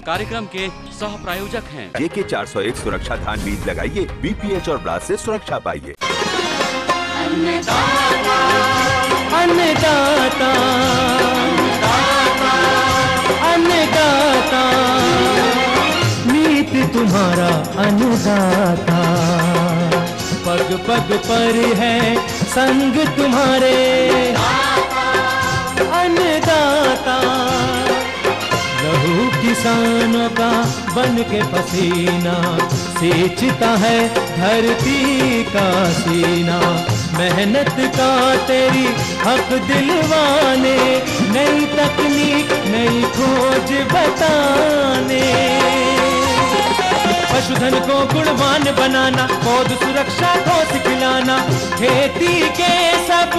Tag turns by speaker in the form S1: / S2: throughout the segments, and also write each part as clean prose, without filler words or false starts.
S1: कार्यक्रम के सह प्रायोजक हैं।
S2: AK 401 सुरक्षा धान बीज लगाइए, BPH और ब्लास्ट से सुरक्षा पाइए।
S3: अन्नदाता, अन्नदाता, अन्नदाता, नीत तुम्हारा अन्नदाता, पग पग पर है संग तुम्हारे अन्नदाता, लहू किसानों का बन के पसीना सींचता है धरती का सीना, मेहनत का तेरी हक दिलवाने, नई तकनीक नई खोज बताने, पशुधन को गुणवान बनाना, पौध सुरक्षा को सिखलाना, खेती के सब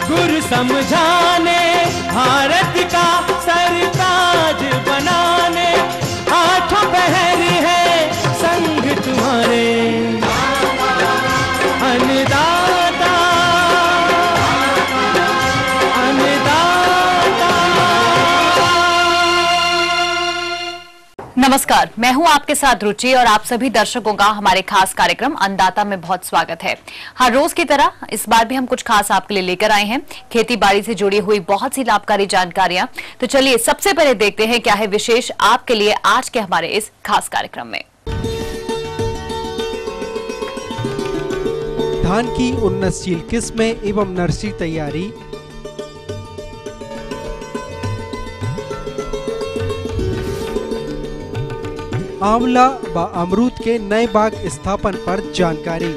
S3: गुर समझाने, भारत का सरताज बनाने, हाथों पहर है संग तुम्हारे अन्नदाता, अन्नदाता।
S4: नमस्कार, मैं हूं आपके साथ रुचि और आप सभी दर्शकों का हमारे खास कार्यक्रम अन्नदाता में बहुत स्वागत है। हर रोज की तरह इस बार भी हम कुछ खास आपके लिए लेकर आए हैं, खेती बाड़ी से जुड़ी हुई बहुत सी लाभकारी जानकारियां। तो चलिए सबसे पहले देखते हैं क्या है विशेष आपके लिए आज के हमारे इस खास कार्यक्रम में।
S5: धान की उन्नतशील किस्में एवं नर्सरी तैयारी, आंवला व अमरूद के नए बाग स्थापन पर जानकारी,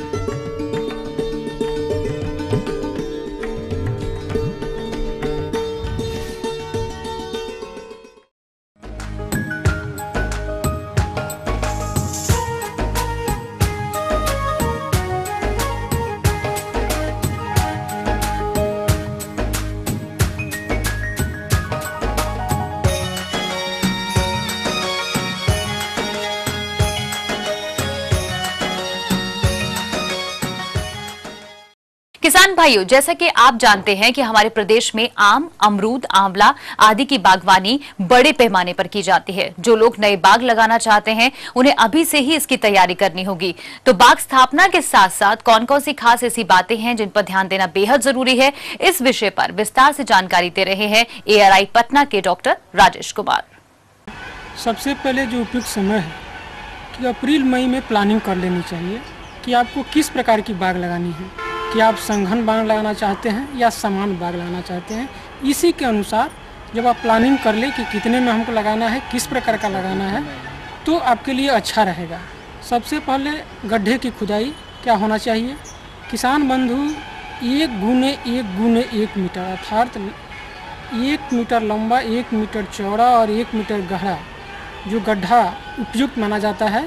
S4: किसान भाइयों, जैसा कि आप जानते हैं कि हमारे प्रदेश में आम, अमरूद, आंवला आदि की बागवानी बड़े पैमाने पर की जाती है। जो लोग नए बाग लगाना चाहते हैं उन्हें अभी से ही इसकी तैयारी करनी होगी। तो बाग स्थापना के साथ साथ कौन कौन सी खास ऐसी बातें हैं जिन पर ध्यान देना बेहद जरूरी है, इस विषय पर विस्तार से जानकारी दे रहे हैं ARI पटना के डॉक्टर राजेश कुमार।
S6: सबसे पहले जो उपयुक्त समय है कि अप्रैल मई में प्लानिंग कर लेनी चाहिए कि आपको किस प्रकार की बाग लगानी है, कि आप संघन बाग लगाना चाहते हैं या समान बाग लगाना चाहते हैं। इसी के अनुसार जब आप प्लानिंग कर ले कि कितने में हमको लगाना है, किस प्रकार का लगाना है, तो आपके लिए अच्छा रहेगा। सबसे पहले गड्ढे की खुदाई क्या होना चाहिए। किसान बंधु 1 गुने 1 गुने 1 मीटर अर्थात 1 मीटर लंबा, 1 मीटर चौड़ा और 1 मीटर गहरा जो गड्ढा उपयुक्त माना जाता है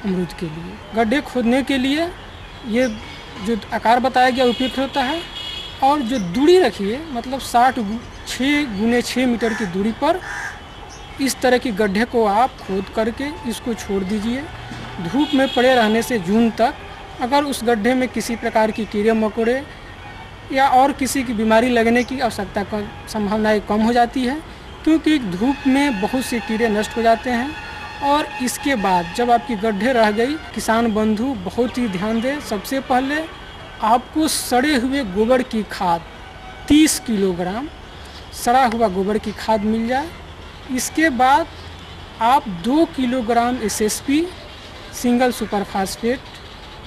S6: अमरूद के लिए। गड्ढे खोदने के लिए ये जो आकार बताया गया उपयुक्त होता है और जो दूरी रखिए मतलब 6 गुने 6 मीटर की दूरी पर इस तरह की गड्ढे को आप खोद करके इसको छोड़ दीजिए। धूप में पड़े रहने से जून तक अगर उस गड्ढे में किसी प्रकार की कीड़े मकोड़े या और किसी की बीमारी लगने की आवश्यकता का संभावनाएं कम हो जाती है, क्योंकि धूप में बहुत से कीड़े नष्ट हो जाते हैं। और इसके बाद जब आपकी गड्ढे रह गई, किसान बंधु बहुत ही ध्यान दें। सबसे पहले आपको सड़े हुए गोबर की खाद 30 किलोग्राम सड़ा हुआ गोबर की खाद मिल जाए। इसके बाद आप 2 kilogram SSP single super phosphate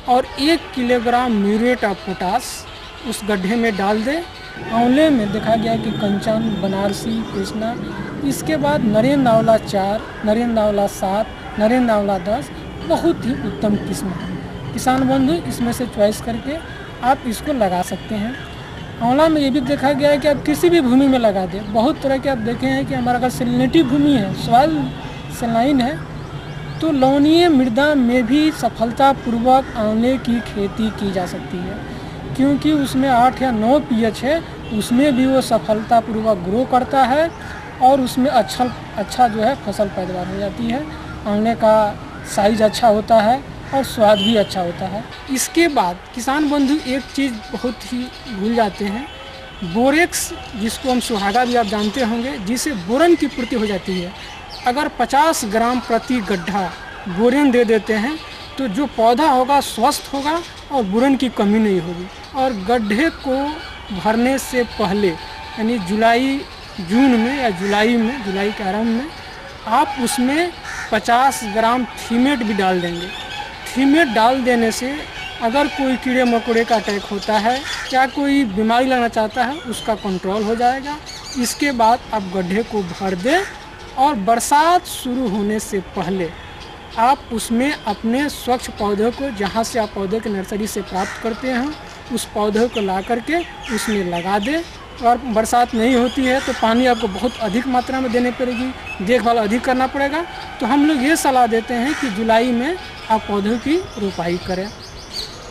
S6: और 1 किलोग्राम म्यूरेट ऑफ पोटास उस गड्ढे में डाल दें। आंवले में देखा गया कि कंचन, बनारसी, कृष्णा, इसके बाद नरेंद्र आंवला 4, नरेंद्र आंवला 7, नरेंद्र आंवला 10 बहुत ही उत्तम किस्म है। किसान बंधु इसमें से चॉइस करके आप इसको लगा सकते हैं। आंवला में ये भी देखा गया है कि आप किसी भी भूमि में लगा दें। बहुत तरह के आप देखे हैं कि हमारा अगर सेलिनिटी भूमि है, सॉइल सलाइन है, तो लवणीय मृदा में भी सफलतापूर्वक आंवले की खेती की जा सकती है, क्योंकि उसमें 8 या 9 pH है। उसमें भी वो सफलतापूर्वक ग्रो करता है और उसमें अच्छा जो है फसल पैदावार हो जाती है। आंवले का साइज अच्छा होता है और स्वाद भी अच्छा होता है। इसके बाद किसान बंधु एक चीज़ बहुत ही भूल जाते हैं, बोरेक्स, जिसको हम सुहागा भी आप जानते होंगे, जिससे बोरन की पूर्ति हो जाती है। अगर 50 ग्राम प्रति गड्ढा बोरेन दे देते हैं तो जो पौधा होगा स्वस्थ होगा और बोरेन की कमी नहीं होगी। और गड्ढे को भरने से पहले यानी जून में या जुलाई के आरंभ में आप उसमें 50 ग्राम थीमेट भी डाल देंगे। थीमेट डाल देने से अगर कोई कीड़े मकोड़े का अटैक होता है या कोई बीमारी लगना चाहता है उसका कंट्रोल हो जाएगा। इसके बाद आप गड्ढे को भर दें और बरसात शुरू होने से पहले आप उसमें अपने स्वच्छ पौधों को, जहाँ से आप पौधे के नर्सरी से प्राप्त करते हैं, उस पौधे को ला करके उसमें लगा दें। और बरसात नहीं होती है तो पानी आपको बहुत अधिक मात्रा में देनी पड़ेगी, देखभाल अधिक करना पड़ेगा। तो हम लोग ये सलाह देते हैं कि जुलाई में आप पौधों की रोपाई करें।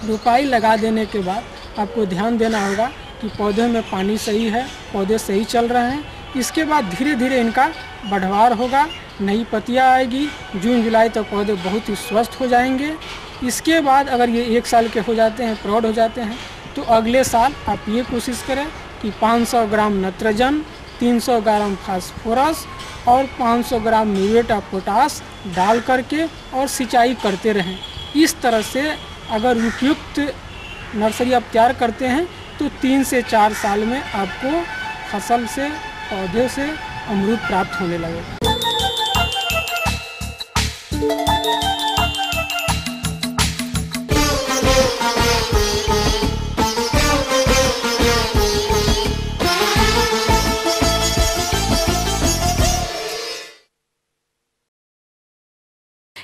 S6: रोपाई लगा देने के बाद आपको ध्यान देना होगा कि पौधे में पानी सही है, पौधे सही चल रहे हैं। इसके बाद धीरे धीरे इनका बढ़वार होगा, नई पत्तियाँ आएगी। जून जुलाई तक पौधे बहुत ही स्वस्थ हो जाएंगे। इसके बाद अगर ये 1 साल के हो जाते हैं, प्रौढ़ हो जाते हैं, तो अगले साल आप ये कोशिश करें कि 500 ग्राम नत्रजन, 300 ग्राम फास्फोरस और 500 ग्राम म्यूरेट ऑफ पोटास डाल करके और सिंचाई करते रहें। इस तरह से अगर उपयुक्त नर्सरी आप तैयार करते हैं तो 3 से 4 साल में आपको फसल से, पौधे से अमरूद प्राप्त होने लगेगा।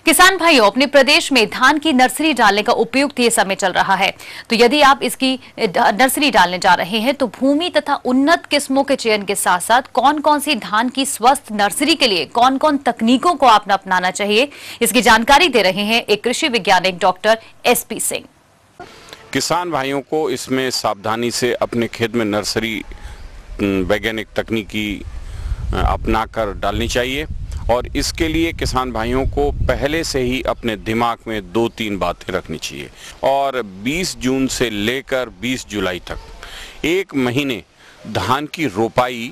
S4: किसान भाइयों, अपने प्रदेश में धान की नर्सरी डालने का उपयुक्त ये समय चल रहा है। तो यदि आप इसकी नर्सरी डालने जा रहे हैं तो भूमि तथा उन्नत किस्मों के चयन के साथ साथ कौन कौन सी धान की स्वस्थ नर्सरी के लिए कौन कौन तकनीकों को आपने अपनाना चाहिए, इसकी जानकारी दे रहे हैं एक कृषि वैज्ञानिक डॉक्टर SP सिंह।
S7: किसान भाइयों को इसमें सावधानी से अपने खेत में नर्सरी वैज्ञानिक तकनीकी अपनाकर डालनी चाहिए। और इसके लिए किसान भाइयों को पहले से ही अपने दिमाग में 2-3 बातें रखनी चाहिए। और 20 जून से लेकर 20 जुलाई तक 1 महीने धान की रोपाई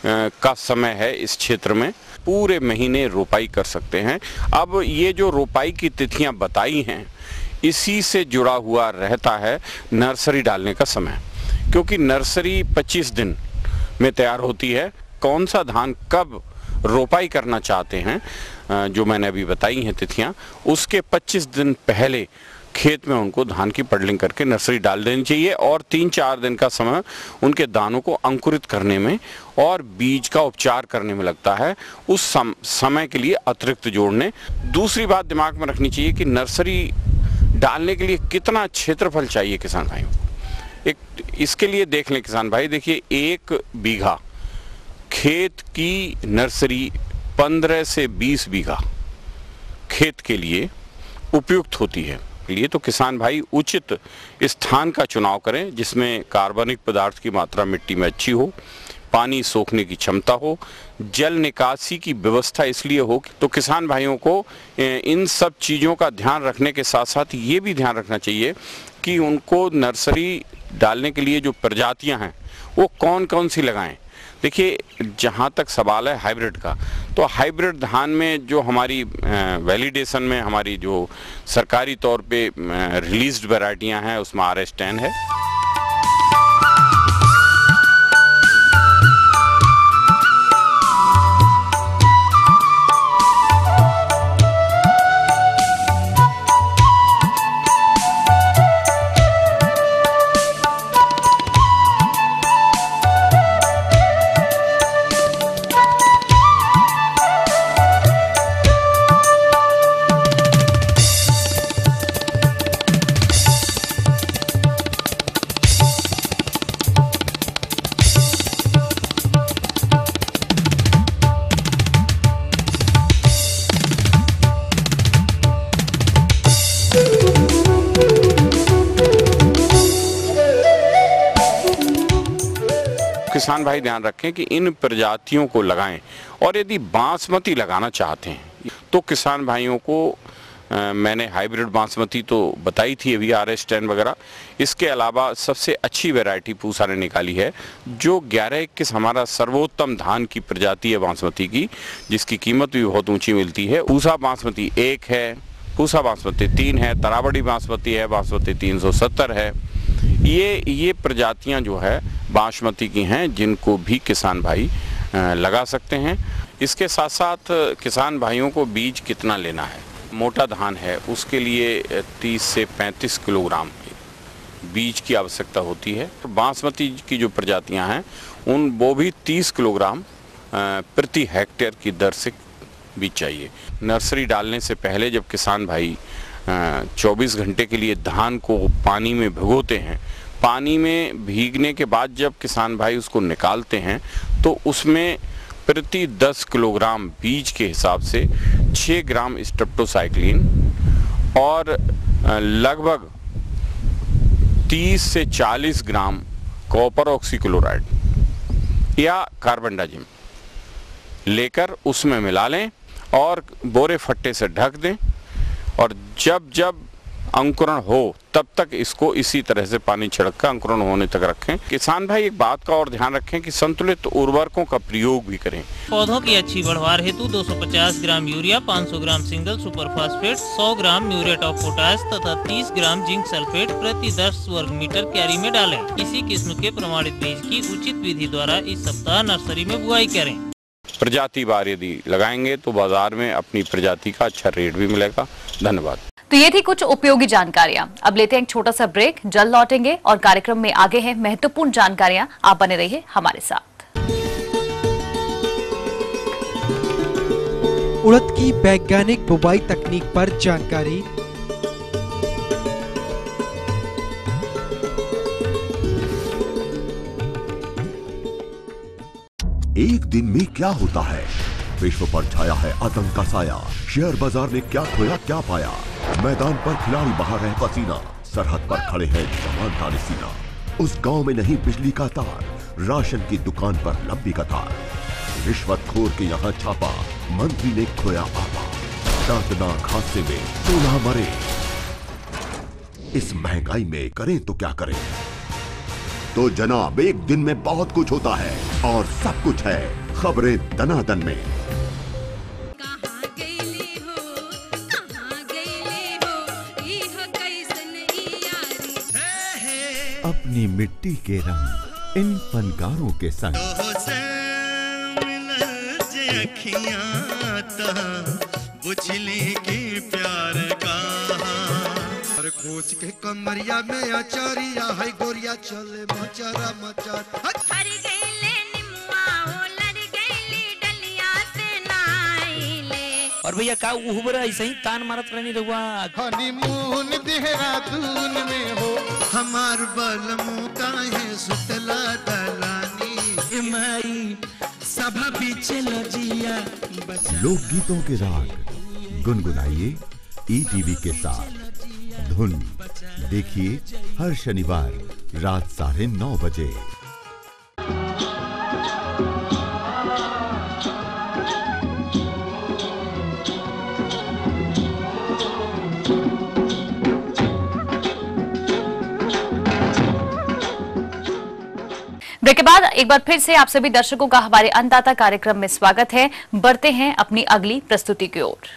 S7: का समय है। इस क्षेत्र में पूरे महीने रोपाई कर सकते हैं। अब ये जो रोपाई की तिथियां बताई हैं, इसी से जुड़ा हुआ रहता है नर्सरी डालने का समय, क्योंकि नर्सरी 25 दिन में तैयार होती है। कौन सा धान कब रोपाई करना चाहते हैं, जो मैंने अभी बताई हैं तिथियां, उसके 25 दिन पहले खेत में उनको धान की पडलिंग करके नर्सरी डाल देनी चाहिए। और 3-4 दिन का समय उनके दानों को अंकुरित करने में और बीज का उपचार करने में लगता है, उस समय के लिए अतिरिक्त जोड़ने। दूसरी बात दिमाग में रखनी चाहिए कि नर्सरी डालने के लिए कितना क्षेत्रफल चाहिए किसान भाइयों को। इसके लिए देख लें किसान भाई, देखिए 1 बीघा खेत की नर्सरी 15 से 20 बीघा खेत के लिए उपयुक्त होती है। लिए तो किसान भाई उचित स्थान का चुनाव करें जिसमें कार्बनिक पदार्थ की मात्रा मिट्टी में अच्छी हो, पानी सोखने की क्षमता हो, जल निकासी की व्यवस्था इसलिए हो। तो किसान भाइयों को इन सब चीज़ों का ध्यान रखने के साथ साथ ये भी ध्यान रखना चाहिए कि उनको नर्सरी डालने के लिए जो प्रजातियां हैं वो कौन कौन सी लगाएं। देखिए, जहाँ तक सवाल है हाइब्रिड का, तो हाइब्रिड धान में जो हमारी वैलिडेशन में हमारी जो सरकारी तौर पे रिलीज्ड वैरायटियाँ हैं उसमें RS10 है। किसान भाई ध्यान रखें कि इन प्रजातियों को लगाएं। और यदि बासमती लगाना चाहते हैं तो किसान भाइयों को मैंने हाइब्रिड बासमती तो बताई थी अभी, RS10 वगैरह। इसके अलावा सबसे अच्छी वैरायटी पूसा ने निकाली है, जो 1121 हमारा सर्वोत्तम धान की प्रजाति है बासमती की, जिसकी कीमत भी बहुत ऊंची मिलती है। पूसा बासमती 1 है, पूसा बासमती 3 है, तरावड़ी बासमती है, बासमती 370 है। ये प्रजातियां जो है बासमती की हैं, जिनको भी किसान भाई लगा सकते हैं। इसके साथ साथ किसान भाइयों को बीज कितना लेना है, मोटा धान है उसके लिए 30 से 35 किलोग्राम बीज की आवश्यकता होती है। बासमती की जो प्रजातियां हैं वो भी 30 किलोग्राम प्रति हेक्टेयर की दर से बीज चाहिए। नर्सरी डालने से पहले जब किसान भाई 24 घंटे के लिए धान को पानी में भिगोते हैं, पानी में भीगने के बाद जब किसान भाई उसको निकालते हैं तो उसमें प्रति 10 किलोग्राम बीज के हिसाब से 6 ग्राम स्ट्रेप्टोसाइक्लिन और लगभग 30 से 40 ग्राम कॉपर ऑक्सीक्लोराइड या कार्बन डाइजिम लेकर उसमें मिला लें और बोरे फट्टे से ढक दें, और जब जब अंकुरण हो तब तक इसको इसी तरह से पानी छिड़ककर अंकुरण होने तक रखें। किसान भाई एक बात का और ध्यान रखें कि संतुलित उर्वरकों का प्रयोग भी करें।
S8: पौधों की अच्छी बढ़वार हेतु 250 gram urea, 500 gram single super phosphate, 100 gram muriate of potash तथा 30 ग्राम जिंक सल्फेट प्रति 10 वर्ग मीटर क्यारी में डालें। इसी किस्म के प्रमाणित बीज की उचित विधि द्वारा इस सप्ताह नर्सरी में बुआई करें।
S7: प्रजाति वार यदि लगाएंगे तो बाजार में अपनी प्रजाति का अच्छा रेट भी मिलेगा। धन्यवाद।
S4: तो ये थी कुछ उपयोगी जानकारियां। अब लेते हैं एक छोटा सा ब्रेक, जल्द लौटेंगे और कार्यक्रम में आगे हैं महत्वपूर्ण जानकारियां। आप बने रहिए हमारे साथ।
S5: उड़द की वैज्ञानिक बुवाई तकनीक पर जानकारी,
S2: एक दिन में क्या होता है, विश्व पर छाया है आतंक का साया। शेयर बाजार ने क्या खोया क्या पाया, मैदान पर खिलाड़ी बहा रहे पसीना, सरहद पर खड़े हैं जवान ताने सीना। उस गांव में नहीं बिजली का तार, राशन की दुकान पर लंबी कतार। रिश्वतखोर के यहाँ छापा, मंत्री ने खोया आपा। दर्दनाक हादसे में 16 मरे। इस महंगाई में करें तो क्या करें। तो जनाब, एक दिन में बहुत कुछ होता है और सब कुछ है खबरें दनादन में।
S9: अपनी मिट्टी के रंग इन फनकारों के संग
S3: बुझले के प्यार का खोज के कमरिया में अचारिया है गोरिया चले मचारा मचार हरी गईले निम्मा हो लड़ गईली डलिया से नाइले।
S8: और भैया का उहबरा ऐसे ही तान मारत रहनी रहुआ।
S3: हनीमून देहरादून में हो हमार बलमू काहे सुतला दलानी माई सभा पीछे लजिया।
S9: लोकगीतों के राग गुनगुनाइए ETV के साथ। धुन देखिए हर शनिवार रात 9:30 बजे।
S4: ब्रेक के बाद एक बार फिर से आप सभी दर्शकों का हमारे अन्नदाता कार्यक्रम में स्वागत है। बढ़ते हैं अपनी अगली प्रस्तुति की ओर।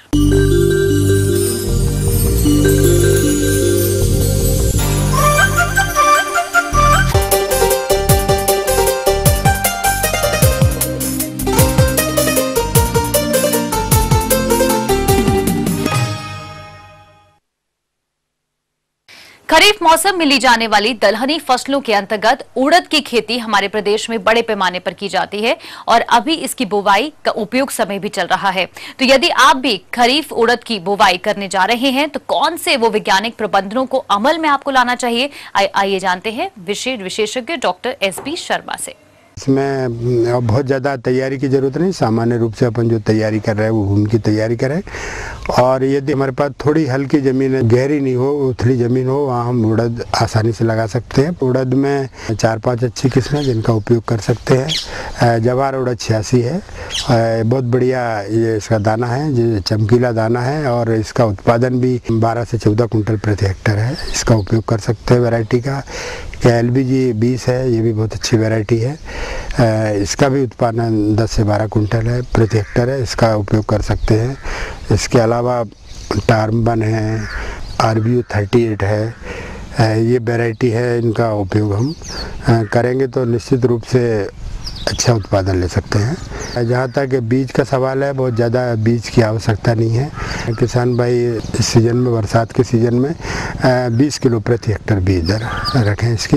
S4: खरीफ मौसम में ली जाने वाली दलहनी फसलों के अंतर्गत उड़द की खेती हमारे प्रदेश में बड़े पैमाने पर की जाती है और अभी इसकी बुवाई का उपयुक्त समय भी चल रहा है। तो यदि आप भी खरीफ उड़द की बुवाई करने जा रहे हैं तो कौन से वो वैज्ञानिक प्रबंधनों को अमल में आपको लाना चाहिए, आइए जानते हैं विशेषज्ञ डॉक्टर SB शर्मा से।
S10: इसमें बहुत ज़्यादा तैयारी की ज़रूरत नहीं, सामान्य रूप से अपन जो तैयारी कर रहे हैं वो भूमि की तैयारी करें। और यदि हमारे पास थोड़ी हल्की ज़मीन है, गहरी नहीं हो, उथली ज़मीन हो, वहाँ हम उड़द आसानी से लगा सकते हैं। उड़द में 4-5 अच्छी किस्में जिनका उपयोग कर सकते हैं। जवार उड़द 86 है, बहुत बढ़िया ये इसका दाना है, जो चमकीला दाना है और इसका उत्पादन भी 12 से 14 कुंटल प्रति हेक्टर है। इसका उपयोग कर सकते हैं वैरायटी का। LBG 20 है, ये भी बहुत अच्छी वैरायटी है। इसका भी उत्पादन 10 से 12 कुंटल है प्रति हेक्टर है, इसका उपयोग कर सकते हैं। इसके अलावा टार्मबन है, RBU 38 है, ये वैरायटी है, इनका उपयोग हम करेंगे तो निश्चित रूप से अच्छा उत्पादन ले सकते हैं। जहाँ तक बीज का सवाल है, बहुत ज़्यादा बीज की आवश्यकता नहीं है। किसान भाई इस सीज़न में, बरसात के सीज़न में 20 किलो प्रति हेक्टर बीज दर रखें, इसकी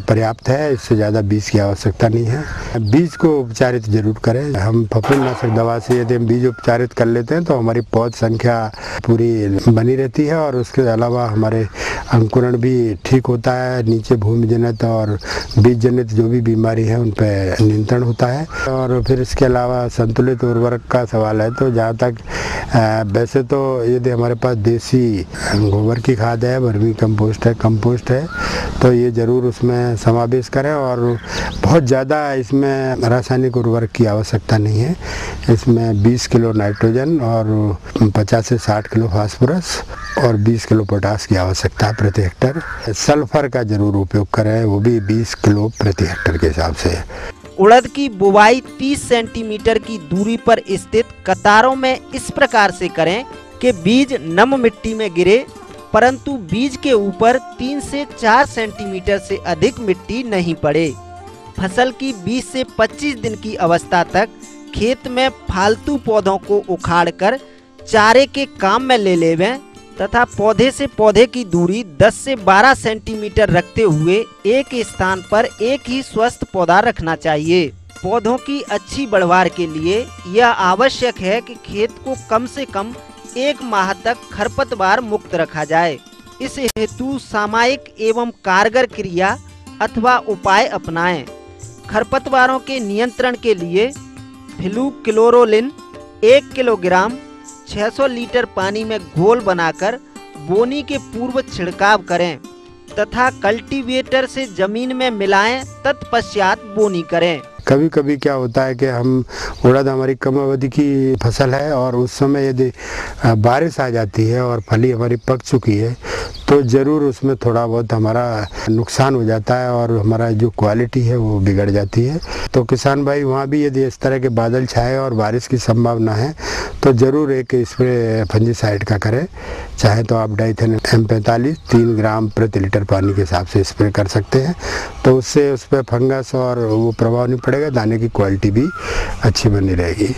S10: पर्याप्त है, इससे ज़्यादा बीज की आवश्यकता नहीं है। बीज को उपचारित जरूर करें। हम फफूंदनाशक दवा से यदि हम बीज उपचारित कर लेते हैं तो हमारी पौध संख्या पूरी बनी रहती है और उसके अलावा हमारे अंकुरण भी ठीक होता है। नीचे भूमि जनित और बीज जनित जो भी बीमारी है उन पर नियंत्रण होता है। और फिर इसके अलावा संतुलित उर्वरक का सवाल है, तो जहाँ तक वैसे तो यदि हमारे पास देसी गोबर की खाद है, वर्मी कंपोस्ट है, तो ये ज़रूर उसमें समावेश करें। और बहुत ज़्यादा इसमें रासायनिक उर्वरक की आवश्यकता नहीं है। इसमें 20 किलो नाइट्रोजन और 50 से 60 किलो फास्फोरस और 20 किलो पोटास की आवश्यकता है प्रति हेक्टर। सल्फर का जरूर उपयोग करें, वो भी 20 किलो प्रति हेक्टर के हिसाब से।
S11: उड़द की बुवाई 30 सेंटीमीटर की दूरी पर स्थित कतारों में इस प्रकार से करें कि बीज नम मिट्टी में गिरे, परंतु बीज के ऊपर 3 से 4 सेंटीमीटर से अधिक मिट्टी नहीं पड़े। फसल की 20 से 25 दिन की अवस्था तक खेत में फालतू पौधों को उखाड़कर चारे के काम में ले लेवें तथा पौधे से पौधे की दूरी 10 से 12 सेंटीमीटर रखते हुए एक स्थान पर एक ही स्वस्थ पौधा रखना चाहिए। पौधों की अच्छी बढ़वार के लिए यह आवश्यक है कि खेत को कम से कम 1 माह तक खरपतवार मुक्त रखा जाए। इस हेतु सामयिक एवं कारगर क्रिया अथवा उपाय अपनाएं। खरपतवारों के नियंत्रण के लिए फ्लूक्लोरोलिन 1 किलोग्राम 600 लीटर पानी में घोल बनाकर बोनी के पूर्व छिड़काव करें तथा कल्टीवेटर से जमीन में मिलाएं, तत्पश्चात बोनी करें।
S10: कभी कभी क्या होता है कि हम उड़द हमारी कम अवधि की फसल है और उस समय यदि बारिश आ जाती है और फली हमारी पक चुकी है तो ज़रूर उसमें थोड़ा बहुत हमारा नुकसान हो जाता है और हमारा जो क्वालिटी है वो बिगड़ जाती है। तो किसान भाई वहाँ भी यदि इस तरह के बादल छाए और बारिश की संभावना है तो ज़रूर एक स्प्रे फंजीसाइड का करें। चाहे तो आप डाइथेन M45 3 ग्राम प्रति लीटर पानी के हिसाब से स्प्रे कर सकते हैं, तो उससे उस पर फंगस और वो प्रभाव नहीं पड़ेगा, दाने की क्वालिटी भी अच्छी बनी रहेगी।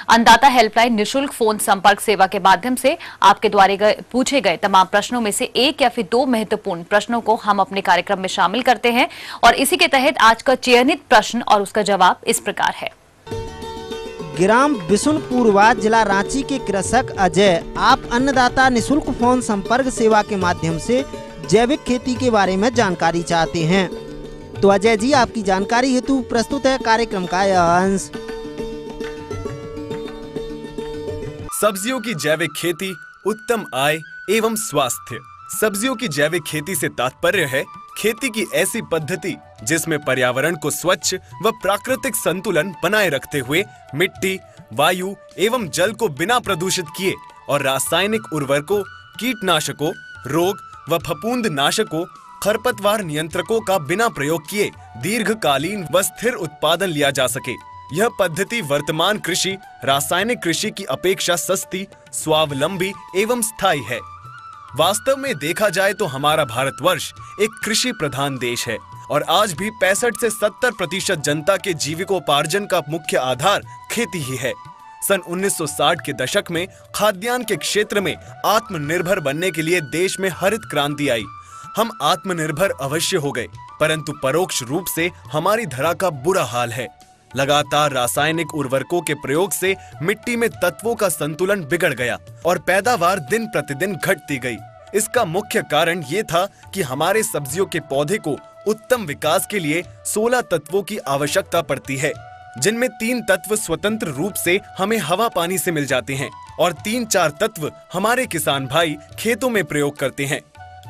S4: अन्नदाता हेल्पलाइन निशुल्क फोन संपर्क सेवा के माध्यम से आपके द्वारा पूछे गए तमाम प्रश्नों में से एक या फिर 2 महत्वपूर्ण प्रश्नों को हम अपने कार्यक्रम में शामिल करते हैं और इसी के तहत आज का चयनित प्रश्न और उसका जवाब इस प्रकार है।
S11: ग्राम बिशुनपुरवा, जिला रांची के कृषक अजय, आप अन्नदाता निशुल्क फोन संपर्क सेवा के माध्यम से जैविक खेती के बारे में जानकारी चाहते हैं। तो अजय जी, आपकी जानकारी हेतु प्रस्तुत है कार्यक्रम का यह अंश।
S12: सब्जियों की जैविक खेती, उत्तम आय एवं स्वास्थ्य। सब्जियों की जैविक खेती से तात्पर्य है खेती की ऐसी पद्धति जिसमें पर्यावरण को स्वच्छ व प्राकृतिक संतुलन बनाए रखते हुए मिट्टी, वायु एवं जल को बिना प्रदूषित किए और रासायनिक उर्वरकों, कीटनाशकों, रोग व फफूंद नाशकों, खरपतवार नियंत्रकों का बिना प्रयोग किए दीर्घकालीन व स्थिर उत्पादन लिया जा सके। यह पद्धति वर्तमान कृषि, रासायनिक कृषि की अपेक्षा सस्ती, स्वावलंबी एवं स्थायी है। वास्तव में देखा जाए तो हमारा भारतवर्ष एक कृषि प्रधान देश है और आज भी 65 से 70% जनता के जीविकोपार्जन का मुख्य आधार खेती ही है। सन 1960 के दशक में खाद्यान्न के क्षेत्र में आत्मनिर्भर बनने के लिए देश में हरित क्रांति आई। हम आत्मनिर्भर अवश्य हो गए, परंतु परोक्ष रूप से हमारी धरा का बुरा हाल है। लगातार रासायनिक उर्वरकों के प्रयोग से मिट्टी में तत्वों का संतुलन बिगड़ गया और पैदावार दिन प्रतिदिन घटती गई। इसका मुख्य कारण ये था कि हमारे सब्जियों के पौधे को उत्तम विकास के लिए 16 तत्वों की आवश्यकता पड़ती है, जिनमें 3 तत्व स्वतंत्र रूप से हमें हवा पानी से मिल जाते हैं और 3-4 तत्व हमारे किसान भाई खेतों में प्रयोग करते हैं।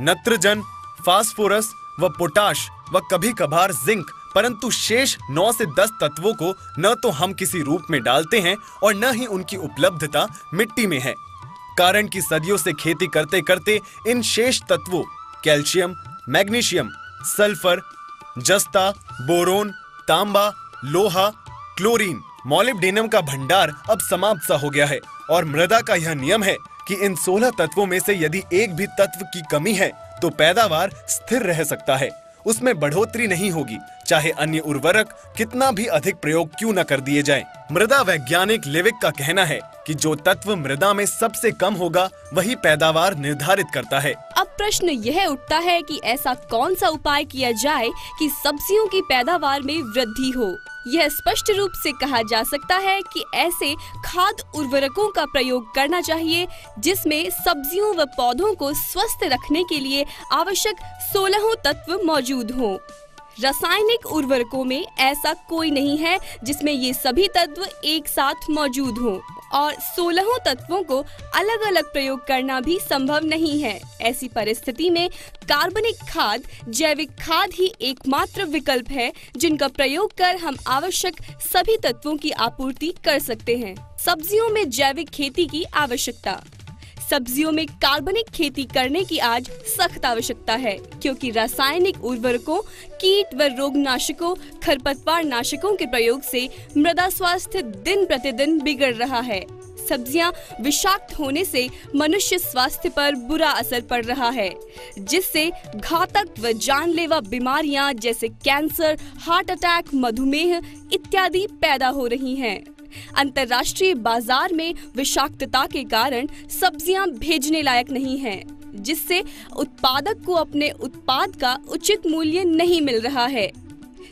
S12: नत्रजन, फास्फोरस व पोटाश व कभी कभार जिंक, परंतु शेष 9 से 10 तत्वों को न तो हम किसी रूप में डालते हैं और न ही उनकी उपलब्धता मिट्टी में है। कारण कि सदियों से खेती करते करते इन शेष तत्वों कैल्शियम, मैग्नीशियम, सल्फर, जस्ता, बोरोन, तांबा, लोहा, क्लोरीन, मॉलिब्डेनम का भंडार अब समाप्त सा हो गया है और मृदा का यह नियम है कि इन 16 तत्वों में से यदि एक भी तत्व की कमी है तो पैदावार स्थिर रह सकता है, उसमें बढ़ोतरी नहीं होगी, चाहे अन्य उर्वरक कितना भी अधिक प्रयोग क्यों न कर दिए जाएं। मृदा वैज्ञानिक लिविक का कहना है कि जो तत्व मृदा में सबसे कम होगा वही पैदावार निर्धारित करता है।
S13: अब प्रश्न यह उठता है कि ऐसा कौन सा उपाय किया जाए कि सब्जियों की पैदावार में वृद्धि हो। यह स्पष्ट रूप से कहा जा सकता है कि ऐसे खाद उर्वरकों का प्रयोग करना चाहिए जिसमें सब्जियों व पौधों को स्वस्थ रखने के लिए आवश्यक 16 तत्व मौजूद हों। रासायनिक उर्वरकों में ऐसा कोई नहीं है जिसमें ये सभी तत्व एक साथ मौजूद हों और 16 तत्वों को अलग अलग प्रयोग करना भी संभव नहीं है। ऐसी परिस्थिति में कार्बनिक खाद, जैविक खाद ही एकमात्र विकल्प है जिनका प्रयोग कर हम आवश्यक सभी तत्वों की आपूर्ति कर सकते हैं। सब्जियों में जैविक खेती की आवश्यकता। सब्जियों में कार्बनिक खेती करने की आज सख्त आवश्यकता है क्योंकि रासायनिक उर्वरकों, कीट व रोगनाशकों, खरपतवार नाशकों के प्रयोग से मृदा स्वास्थ्य दिन प्रतिदिन बिगड़ रहा है। सब्जियां विषाक्त होने से मनुष्य स्वास्थ्य पर बुरा असर पड़ रहा है, जिससे घातक व जानलेवा बीमारियां जैसे कैंसर, हार्ट अटैक, मधुमेह इत्यादि पैदा हो रही हैं। अंतर्राष्ट्रीय बाजार में विषाक्तता के कारण सब्जियां भेजने लायक नहीं हैं, जिससे उत्पादक को अपने उत्पाद का उचित मूल्य नहीं मिल रहा है।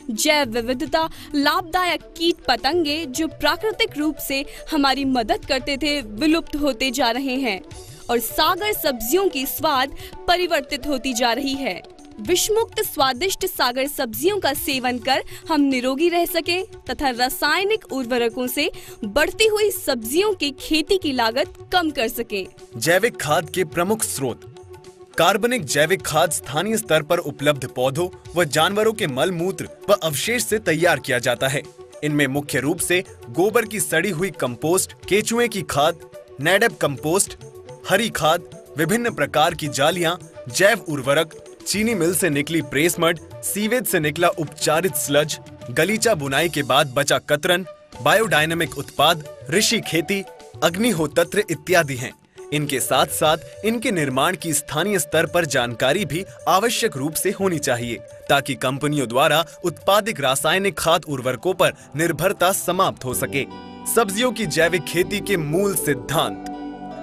S13: जैव विविधता, लाभदायक कीट पतंगे जो प्राकृतिक रूप से हमारी मदद करते थे विलुप्त होते जा रहे हैं और सागर सब्जियों की स्वाद परिवर्तित होती जा रही है। विषमुक्त स्वादिष्ट सागर सब्जियों का सेवन कर हम निरोगी रह सके तथा रासायनिक उर्वरकों से बढ़ती हुई सब्जियों की खेती की लागत कम कर सके।
S12: जैविक खाद के प्रमुख स्रोत। कार्बनिक जैविक खाद स्थानीय स्तर पर उपलब्ध पौधों व जानवरों के मल मूत्र व अवशेष से तैयार किया जाता है। इनमें मुख्य रूप से गोबर की सड़ी हुई कंपोस्ट, केचुए की खाद, नैडप कंपोस्ट, हरी खाद, विभिन्न प्रकार की जालियां, जैव उर्वरक, चीनी मिल से निकली प्रेस मड, सीवेज से निकला उपचारित स्लज, गलीचा बुनाई के बाद बचा कतरन, बायोडायनेमिक उत्पाद, ऋषि खेती, अग्निहोत्र इत्यादि हैं। इनके साथ साथ इनके निर्माण की स्थानीय स्तर पर जानकारी भी आवश्यक रूप से होनी चाहिए ताकि कंपनियों द्वारा उत्पादित रासायनिक खाद उर्वरकों पर निर्भरता समाप्त हो सके। सब्जियों की जैविक खेती के मूल सिद्धांत।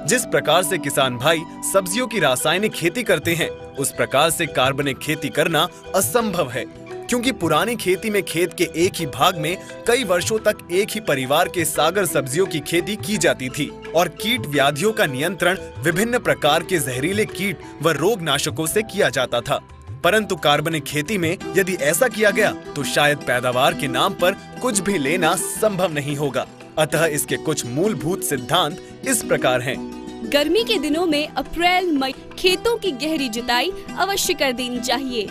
S12: जिस प्रकार से किसान भाई सब्जियों की रासायनिक खेती करते हैं उस प्रकार से कार्बनिक खेती करना असंभव है, क्योंकि पुरानी खेती में खेत के एक ही भाग में कई वर्षों तक एक ही परिवार के सागर सब्जियों की खेती की जाती थी और कीट व्याधियों का नियंत्रण विभिन्न प्रकार के जहरीले कीट व रोगनाशकों से किया जाता था। परंतु कार्बनिक खेती में यदि ऐसा किया गया तो शायद पैदावार के नाम पर कुछ भी लेना संभव नहीं होगा। अतः इसके कुछ मूलभूत सिद्धांत इस प्रकार हैं।
S13: गर्मी के दिनों में अप्रैल मई खेतों की गहरी जुताई अवश्य कर देनी चाहिए।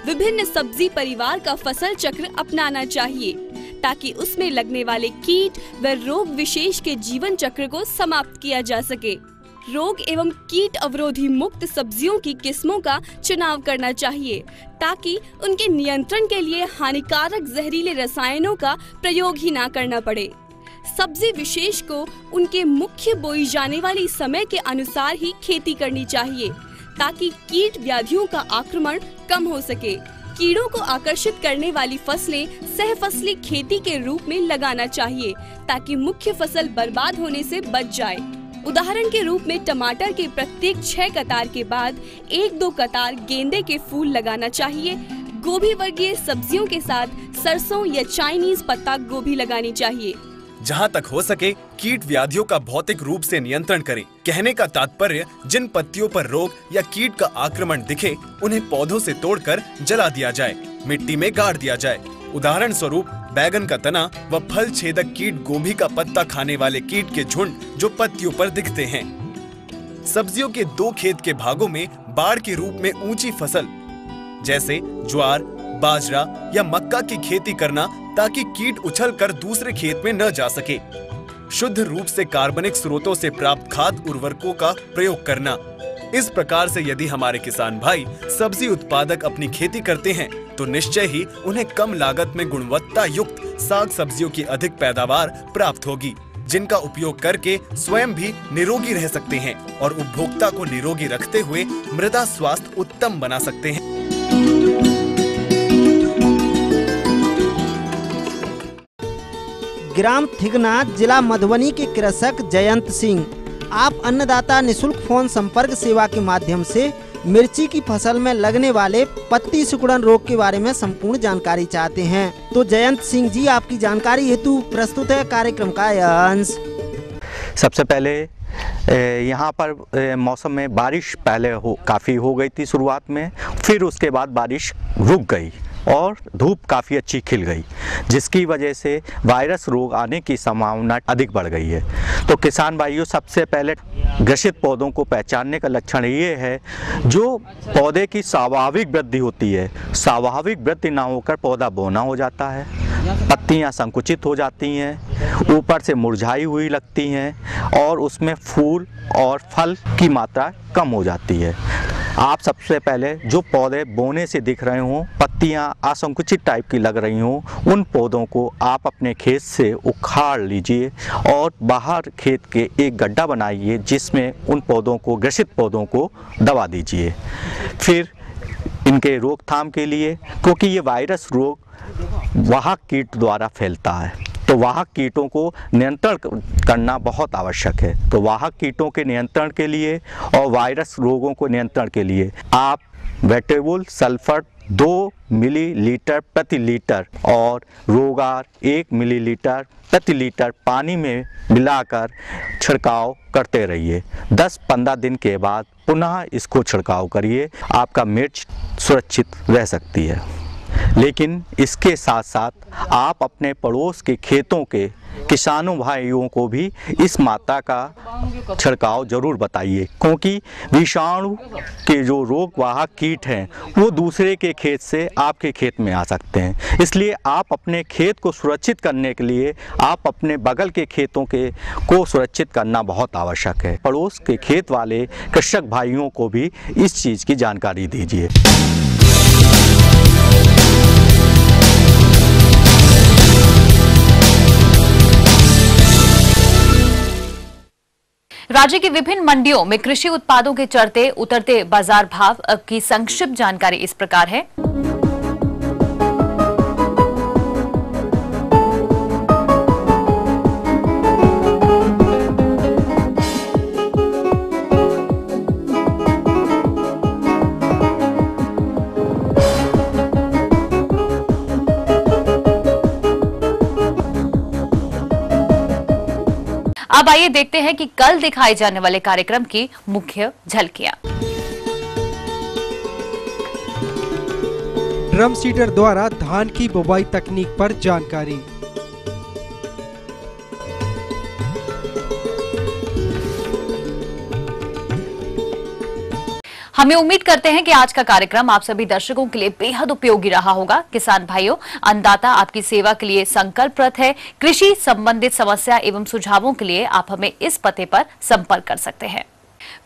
S13: विभिन्न सब्जी परिवार का फसल चक्र अपनाना चाहिए ताकि उसमें लगने वाले कीट व रोग विशेष के जीवन चक्र को समाप्त किया जा सके। रोग एवं कीट अवरोधी मुक्त सब्जियों की किस्मों का चुनाव करना चाहिए ताकि उनके नियंत्रण के लिए हानिकारक जहरीले रसायनों का प्रयोग ही ना करना पड़े। सब्जी विशेष को उनके मुख्य बोई जाने वाली समय के अनुसार ही खेती करनी चाहिए ताकि कीट व्याधियों का आक्रमण कम हो सके। कीड़ों को आकर्षित करने वाली फसलें सहफसली खेती के रूप में लगाना चाहिए ताकि मुख्य फसल बर्बाद होने से बच जाए। उदाहरण के रूप में टमाटर के प्रत्येक 6 कतार के बाद 1-2 कतार गेंदे के फूल लगाना चाहिए। गोभी वर्गीय सब्जियों के साथ सरसों या चाइनीज पत्ता गोभी लगानी चाहिए।
S12: जहाँ तक हो सके कीट व्याधियों का भौतिक रूप से नियंत्रण करें। कहने का तात्पर्य, जिन पत्तियों पर रोग या कीट का आक्रमण दिखे उन्हें पौधों से तोड़कर जला दिया जाए, मिट्टी में गाड़ दिया जाए। उदाहरण स्वरूप बैगन का तना व फल छेदक कीट गोभी का पत्ता खाने वाले कीट के झुंड जो पत्तियों पर दिखते हैं। सब्जियों के 2 खेत के भागों में बाड़ के रूप में ऊंची फसल जैसे ज्वार, बाजरा या मक्का की खेती करना ताकि कीट उछलकर दूसरे खेत में न जा सके। शुद्ध रूप से कार्बनिक स्रोतों से प्राप्त खाद उर्वरकों का प्रयोग करना। इस प्रकार से यदि हमारे किसान भाई सब्जी उत्पादक अपनी खेती करते हैं तो निश्चय ही उन्हें कम लागत में गुणवत्ता युक्त साग सब्जियों की अधिक पैदावार प्राप्त होगी, जिनका उपयोग करके स्वयं भी निरोगी रह सकते हैं और उपभोक्ता को निरोगी रखते हुए मृदा स्वास्थ्य उत्तम बना सकते हैं।
S11: ग्राम थिगना, जिला मधुबनी के कृषक जयंत सिंह, आप अन्नदाता निशुल्क फोन संपर्क सेवा के माध्यम से मिर्ची की फसल में लगने वाले पत्ती सिकुड़न रोग के बारे में संपूर्ण जानकारी चाहते हैं। तो जयंत सिंह जी, आपकी जानकारी हेतु प्रस्तुत है कार्यक्रम का यह अंश।
S14: सबसे पहले यहाँ पर मौसम में बारिश पहले काफ़ी हो गई थी शुरुआत में, फिर उसके बाद बारिश रुक गई और धूप काफ़ी अच्छी खिल गई, जिसकी वजह से वायरस रोग आने की संभावना अधिक बढ़ गई है। तो किसान भाइयों, सबसे पहले ग्रसित पौधों को पहचानने का लक्षण ये है, जो पौधे की स्वाभाविक वृद्धि होती है, स्वाभाविक वृद्धि ना होकर पौधा बौना हो जाता है, पत्तियां संकुचित हो जाती हैं, ऊपर से मुरझाई हुई लगती हैं और उसमें फूल और फल की मात्रा कम हो जाती है। आप सबसे पहले जो पौधे बोने से दिख रहे हों, पत्तियां असंकुचित टाइप की लग रही हों, उन पौधों को आप अपने खेत से उखाड़ लीजिए और बाहर खेत के एक गड्ढा बनाइए, जिसमें उन पौधों को, ग्रसित पौधों को दबा दीजिए। फिर इनके रोकथाम के लिए, क्योंकि ये वायरस रोग वाहक कीट द्वारा फैलता है, तो वाहक कीटों को नियंत्रण करना बहुत आवश्यक है। तो वाहक कीटों के नियंत्रण के लिए और वायरस रोगों को नियंत्रण के लिए आप वेटेबुल सल्फर 2 मिलीलीटर प्रति लीटर और रोगार 1 मिलीलीटर प्रति लीटर पानी में मिलाकर छिड़काव करते रहिए। 10-15 दिन के बाद पुनः इसको छिड़काव करिए, आपका मिर्च सुरक्षित रह सकती है। लेकिन इसके साथ साथ आप अपने पड़ोस के खेतों के किसानों भाइयों को भी इस मात्रा का छिड़काव जरूर बताइए, क्योंकि विषाणु के जो रोग वाहक कीट हैं वो दूसरे के खेत से आपके खेत में आ सकते हैं। इसलिए आप अपने खेत को सुरक्षित करने के लिए आप अपने बगल के खेतों को सुरक्षित करना बहुत आवश्यक है। पड़ोस के खेत वाले कृषक भाइयों को भी इस चीज़ की जानकारी दीजिए।
S4: राज्य की विभिन्न मंडियों में कृषि उत्पादों के चढ़ते उतरते बाजार भाव की संक्षिप्त जानकारी इस प्रकार है। अब आइए देखते हैं कि कल दिखाए जाने वाले कार्यक्रम की मुख्य झलकियां।
S5: ड्रम सीडर द्वारा धान की बुवाई तकनीक पर जानकारी।
S4: हमें उम्मीद करते हैं कि आज का कार्यक्रम आप सभी दर्शकों के लिए बेहद उपयोगी रहा होगा। किसान भाइयों, अन्नदाता आपकी सेवा के लिए संकल्परत है। कृषि संबंधित समस्या एवं सुझावों के लिए आप हमें इस पते पर संपर्क कर सकते हैं।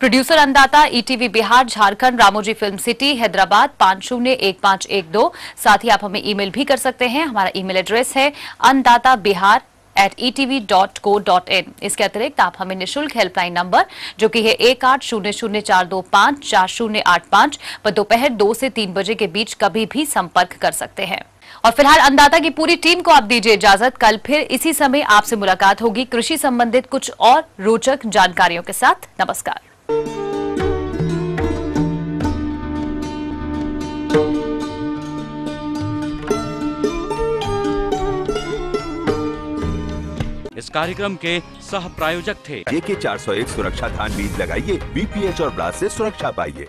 S4: प्रोड्यूसर अन्नदाता, ETV Bihar, Jharkhand, Ramoji film city, Hyderabad 501512। साथ ही आप हमें ईमेल भी कर सकते हैं। हमारा ईमेल एड्रेस है anndatabihar@etv.co.in। इसके अतिरिक्त आप हमें निःशुल्क हेल्पलाइन नंबर जो कि है 180042540885 पर दोपहर 2 से 3 बजे के बीच कभी भी संपर्क कर सकते हैं। और फिलहाल अन्नदाता की पूरी टीम को आप दीजिए इजाजत। कल फिर इसी समय आपसे मुलाकात होगी कृषि संबंधित कुछ और रोचक जानकारियों के साथ। नमस्कार।
S1: इस कार्यक्रम के सह प्रायोजक थे।
S15: JK 401 सुरक्षा धान बीज लगाइए, BPH और ब्लास्ट से सुरक्षा पाइए।